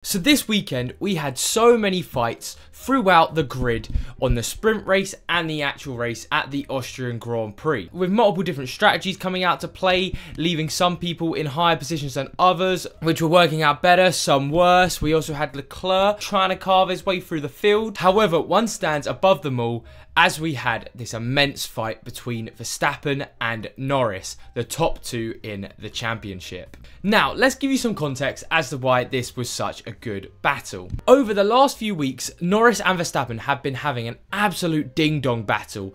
So this weekend we had so many fights throughout the grid on the sprint race and the actual race at the Austrian Grand Prix, with multiple different strategies coming out to play, leaving some people in higher positions than others, which were working out better, some worse. We also had Leclerc trying to carve his way through the field. However, one stands above them all, as we had this immense fight between Verstappen and Norris, the top two in the championship. Now, let's give you some context as to why this was such a good battle. Over the last few weeks, Norris and Verstappen have been having an absolute ding-dong battle.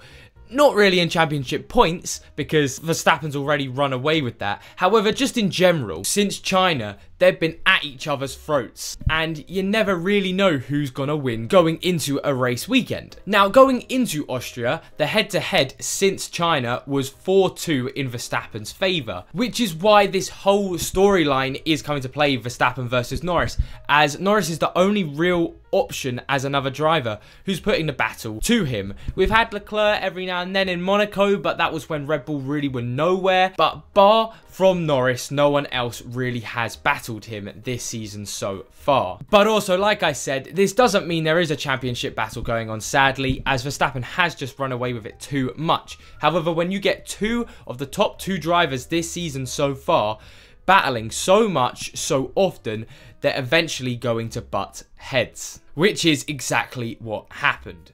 Not really in championship points, because Verstappen's already run away with that. However, just in general, since China, they've been at each other's throats, and you never really know who's gonna win going into a race weekend. Now, going into Austria, the head-to-head since China was 4-2 in Verstappen's favour, which is why this whole storyline is coming to play Verstappen versus Norris, as Norris is the only real option as another driver who's putting the battle to him. We've had Leclerc every now and then in Monaco, but that was when Red Bull really were nowhere. But bar from Norris, no one else really has battled him this season so far. But also, like I said, this doesn't mean there is a championship battle going on, sadly, as Verstappen has just run away with it too much. However, when you get two of the top two drivers this season so far battling so much, so often, they're eventually going to butt heads, which is exactly what happened.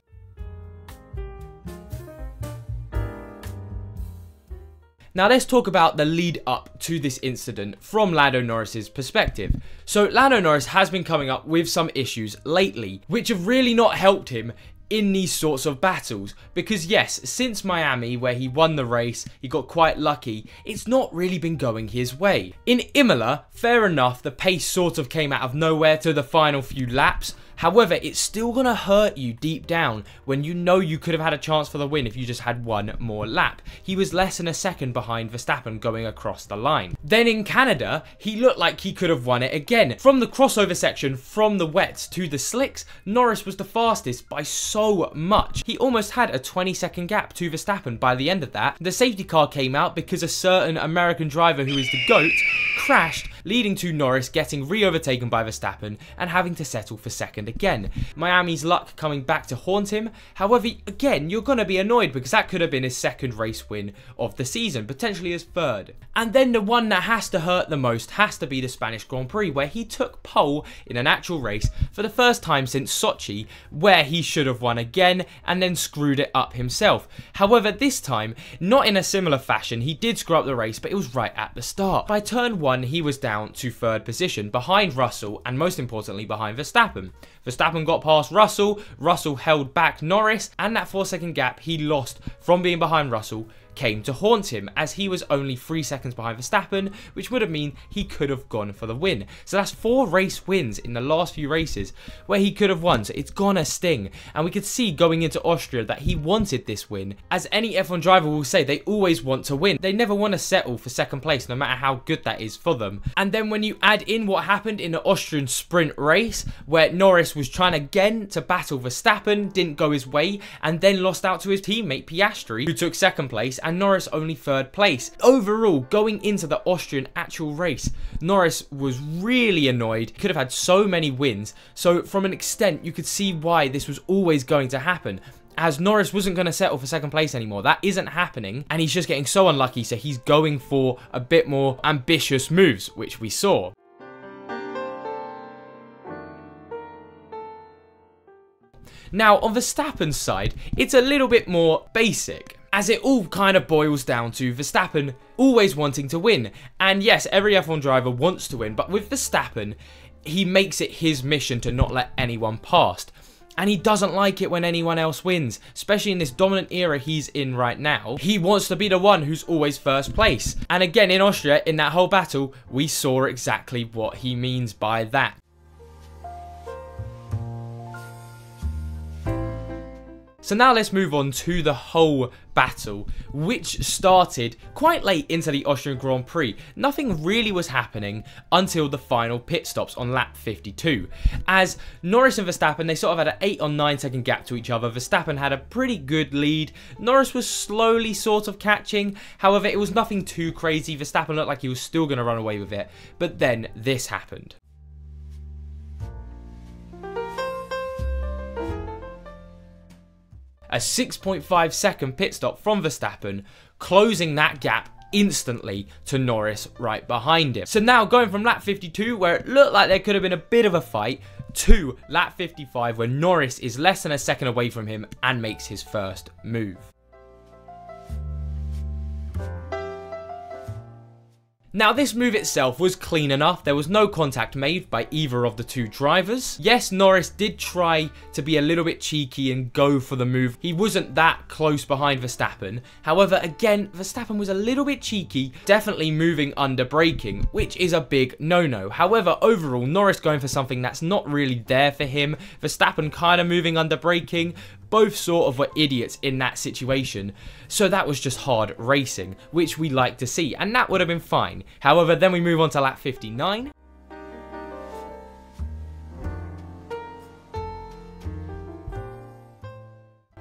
Now let's talk about the lead up to this incident from Lando Norris's perspective. So Lando Norris has been coming up with some issues lately, which have really not helped him in these sorts of battles, because yes, since Miami where he won the race, he got quite lucky, it's not really been going his way. In Imola, fair enough, the pace sort of came out of nowhere to the final few laps. However, it's still going to hurt you deep down when you know you could have had a chance for the win if you just had one more lap. He was less than a second behind Verstappen going across the line. Then in Canada, he looked like he could have won it again. From the crossover section, from the wets to the slicks, Norris was the fastest by so much. He almost had a 20-second gap to Verstappen by the end of that. The safety car came out because a certain American driver who is the GOAT crashed, leading to Norris getting re-overtaken by Verstappen and having to settle for second again. Miami's luck coming back to haunt him. However, again, you're going to be annoyed because that could have been his second race win of the season, potentially his third. And then the one that has to hurt the most has to be the Spanish Grand Prix, where he took pole in an actual race for the first time since Sochi, where he should have won again and then screwed it up himself. However, this time, not in a similar fashion, he did screw up the race, but it was right at the start. By turn one, he was down to third position, behind Russell and most importantly behind Verstappen. Verstappen got past Russell, Russell held back Norris, and that 4-second gap he lost from being behind Russell came to haunt him, as he was only 3 seconds behind Verstappen, which would have meant he could have gone for the win. So that's 4 race wins in the last few races where he could have won, so it's gonna sting. And we could see going into Austria that he wanted this win. As any F1 driver will say, they always want to win. They never want to settle for second place, no matter how good that is for them. And then when you add in what happened in the Austrian sprint race, where Norris was trying again to battle Verstappen, didn't go his way, and then lost out to his teammate Piastri, who took second place, and Norris only third place. Overall, going into the Austrian actual race, Norris was really annoyed. He could have had so many wins. So from an extent, you could see why this was always going to happen, as Norris wasn't going to settle for second place anymore. That isn't happening, and he's just getting so unlucky, so he's going for a bit more ambitious moves, which we saw. Now, on Verstappen's side, it's a little bit more basic, as it all kind of boils down to Verstappen always wanting to win. And yes, every F1 driver wants to win, but with Verstappen, he makes it his mission to not let anyone past. And he doesn't like it when anyone else wins, especially in this dominant era he's in right now. He wants to be the one who's always first place. And again, in Austria, in that whole battle, we saw exactly what he means by that. So now let's move on to the whole battle, which started quite late into the Austrian Grand Prix. Nothing really was happening until the final pit stops on lap 52. As Norris and Verstappen, they sort of had an 8 or 9 second gap to each other. Verstappen had a pretty good lead. Norris was slowly sort of catching. However, it was nothing too crazy. Verstappen looked like he was still going to run away with it. But then this happened. a 6.5 second pit stop from Verstappen, closing that gap instantly to Norris right behind him. So now going from lap 52, where it looked like there could have been a bit of a fight, to lap 55, where Norris is less than a second away from him and makes his first move. Now this move itself was clean enough, there was no contact made by either of the two drivers. Yes, Norris did try to be a little bit cheeky and go for the move. He wasn't that close behind Verstappen. However, again, Verstappen was a little bit cheeky, definitely moving under braking, which is a big no-no. However, overall, Norris going for something that's not really there for him. Verstappen kind of moving under braking. Both sort of were idiots in that situation, so that was just hard racing, which we like to see, and that would have been fine. However, then we move on to lap 59.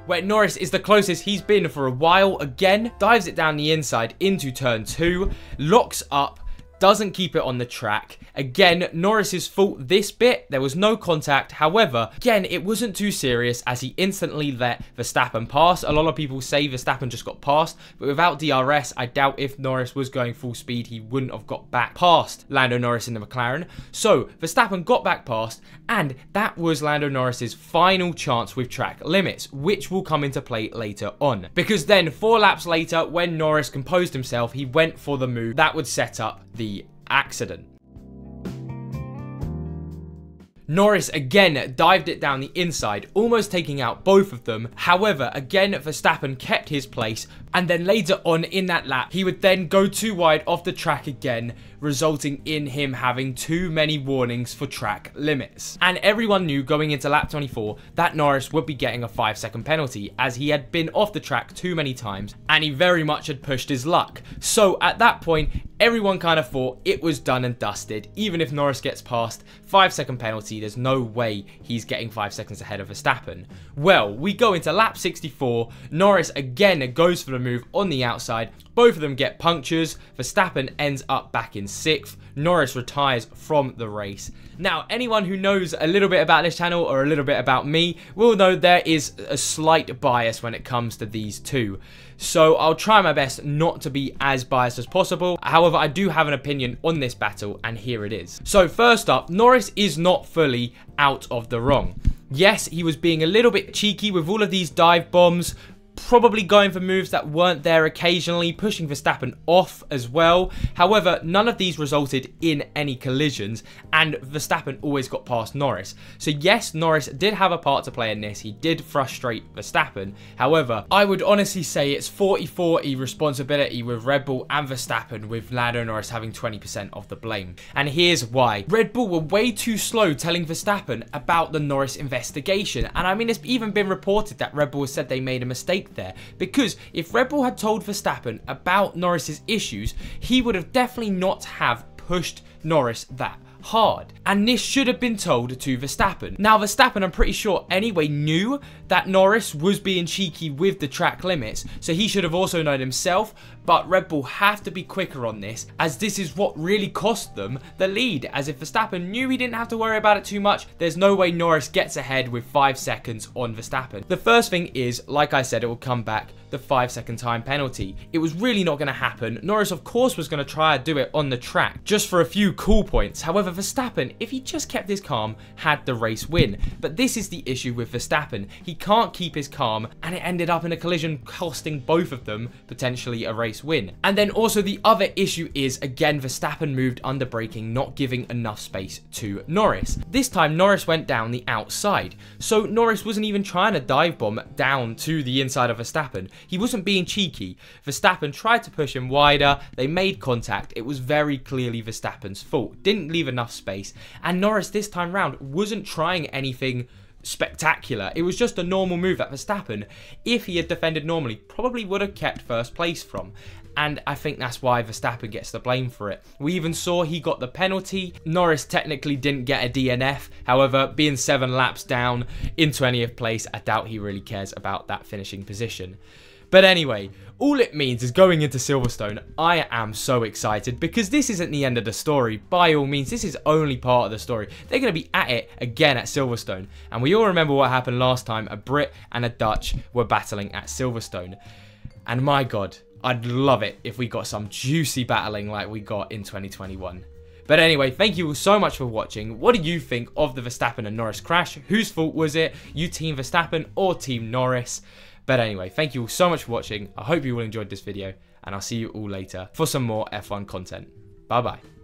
Where Norris is the closest he's been for a while, again, dives it down the inside into turn 2, locks up, doesn't keep it on the track. Again, Norris's fault this bit, there was no contact. However, again, it wasn't too serious as he instantly let Verstappen pass. A lot of people say Verstappen just got past, but without DRS, I doubt if Norris was going full speed, he wouldn't have got back past Lando Norris in the McLaren. So, Verstappen got back past, and that was Lando Norris's final chance with track limits, which will come into play later on. Because then, 4 laps later, when Norris composed himself, he went for the move that would set up the accident. Norris again dived it down the inside, almost taking out both of them. However, again, Verstappen kept his place, and then later on in that lap, he would then go too wide off the track again, resulting in him having too many warnings for track limits. And everyone knew going into lap 24 that Norris would be getting a 5-second penalty, as he had been off the track too many times, and he very much had pushed his luck. So at that point, everyone kind of thought it was done and dusted. Even if Norris gets past, 5-second penalty, there's no way he's getting 5 seconds ahead of Verstappen. Well, we go into lap 64, Norris again goes for the move on the outside, both of them get punctures, Verstappen ends up back in 6th, Norris retires from the race. Now, anyone who knows a little bit about this channel or a little bit about me will know there is a slight bias when it comes to these two. So I'll try my best not to be as biased as possible. However, I do have an opinion on this battle, and here it is. So first up, Norris is not fully out of the wrong. Yes, he was being a little bit cheeky with all of these dive bombs, probably going for moves that weren't there occasionally, pushing Verstappen off as well. However, none of these resulted in any collisions, and Verstappen always got past Norris. So yes, Norris did have a part to play in this. He did frustrate Verstappen. However, I would honestly say it's 40-40 responsibility with Red Bull and Verstappen, with Lando Norris having 20% of the blame. And here's why. Red Bull were way too slow telling Verstappen about the Norris investigation. And I mean, it's even been reported that Red Bull said they made a mistake there, because if Red Bull had told Verstappen about Norris's issues, he would have definitely not have pushed Norris that hard, and this should have been told to Verstappen. Now Verstappen, I'm pretty sure anyway, knew that Norris was being cheeky with the track limits, so he should have also known himself, but Red Bull have to be quicker on this, as this is what really cost them the lead, as if Verstappen knew he didn't have to worry about it too much, there's no way Norris gets ahead with 5 seconds on Verstappen. The first thing is, like I said, it will come back, the 5-second time penalty. It was really not going to happen. Norris, of course, was going to try to do it on the track, just for a few cool points. However, Verstappen, if he just kept his calm, had the race win. But this is the issue with Verstappen. He can't keep his calm, and it ended up in a collision costing both of them potentially a race win. And then also the other issue is, again, Verstappen moved under braking, not giving enough space to Norris. This time, Norris went down the outside. So Norris wasn't even trying to dive bomb down to the inside of Verstappen. He wasn't being cheeky. Verstappen tried to push him wider, they made contact, it was very clearly Verstappen's fault, didn't leave enough space, and Norris this time round wasn't trying anything spectacular. It was just a normal move that Verstappen, if he had defended normally, probably would have kept first place from. And I think that's why Verstappen gets the blame for it. We even saw he got the penalty. Norris technically didn't get a DNF. However, being 7 laps down in 20th place, I doubt he really cares about that finishing position. But anyway, all it means is going into Silverstone, I am so excited because this isn't the end of the story. By all means, this is only part of the story. They're going to be at it again at Silverstone. And we all remember what happened last time. A Brit and a Dutch were battling at Silverstone. And my God, I'd love it if we got some juicy battling like we got in 2021. But anyway, thank you all so much for watching. What do you think of the Verstappen and Norris crash? Whose fault was it? You Team Verstappen or Team Norris? But anyway, thank you all so much for watching. I hope you all enjoyed this video, and I'll see you all later for some more F1 content. Bye bye.